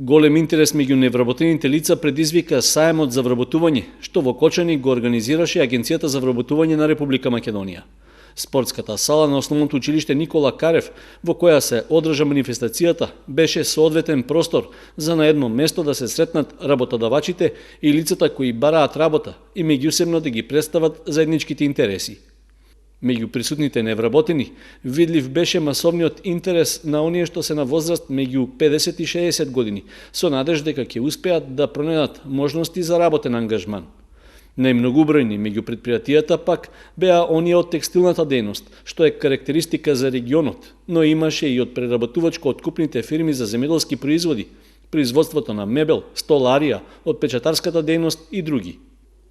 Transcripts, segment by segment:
Голем интерес меѓу невработените лица предизвика саемот за вработување, што во Кочани го организираше Агенцијата за вработување на Република Македонија. Спортската сала на Основното училиште Никола Карев, во која се одржа манифестацијата, беше соодветен простор за на едно место да се сретнат работодавачите и лицата кои бараат работа и меѓусебно да ги представат заедничките интереси. Меѓу присутните невработени, видлив беше масовниот интерес на оние што се на возраст меѓу 50 и 60 години, со надеж дека ќе успеат да пронајдат можности за работен ангажман. Најмногубројни меѓу предпријатијата пак беа оние од текстилната дејност, што е карактеристика за регионот, но имаше и од преработувачко-откупните фирми за земјоделски производи, производството на мебел, столарија, од печатарската дејност и други.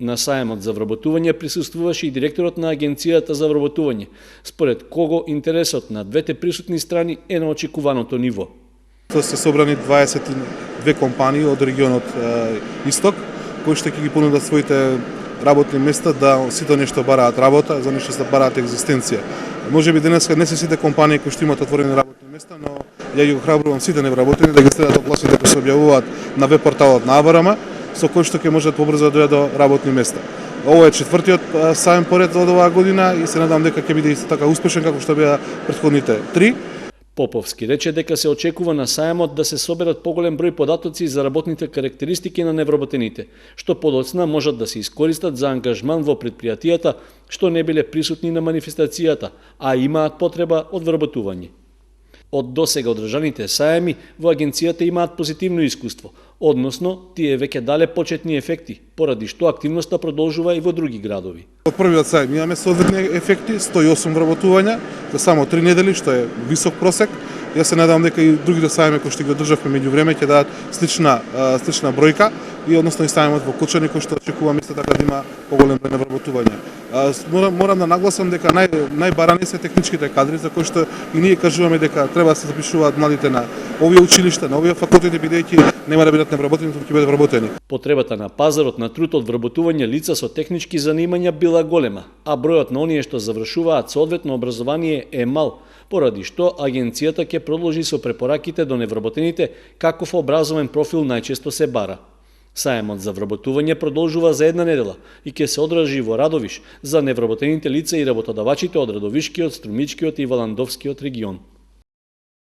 На саемот за вработување присуствуваше и директорот на Агенцијата за вработување, според кого интересот на двете присутни страни е на очекуваното ниво. Се собрани 22 компании од регионот Исток, кои што ќе ги понудат своите работни места да сите нешто бараат работа, за нешто се бараат екзистенција. Можеби денеска не се сите компании кои што имаат отворени работни места, но ја ги охрабрувам сите невработени да ги следат огласите кои се објавуваат на веб порталот на АВРМ, со кој што ќе можат побрзо да дојдат до работни места. Ово е четвртиот саем поред од оваа година и се надам дека ќе биде исто така успешен како што беа претходните 3. Поповски рече дека се очекува на саемот да се соберат поголем број податоци за работните карактеристики на невработените, што подоцна можат да се искористат за ангажман во предпријатијата што не биле присутни на манифестацијата, а имаат потреба од вработување. Од досега одржаните саеми во агенцијата имаат позитивно искуство, односно тие веќе дале почетни ефекти, поради што активноста продолжува и во други градови. Од првиот саем имаме соодветни ефекти, 108 вработувања за само 3 недели, што е висок просек. Јас се надевам дека и другите саеми кои што ги одржавме меѓу време ќе дадат слична бројка и односно и саемот во Кочани кој што очекуваме исто така да има поголем број на вработување. Морам да нагласам дека најбарани се техничките кадри за кои што и ние кажуваме дека треба да се запишуваат младите на овие училишта, на овие факултети, бидејќи нема да бидат невработени, туку ќе бидат вработени. Потребата на пазарот на труд од вработување лица со технички занимања била голема, а бројот на оние што завршуваат соодветно образование е мал, поради што агенцијата ќе продолжи со препораките до невработените каков образовен профил најчесто се бара. Саемот за вработување продолжува за една недела и ќе се одржи во Радовиш за невработените лица и работодавачите од Радовишкиот, Струмичкиот и Валандовскиот регион.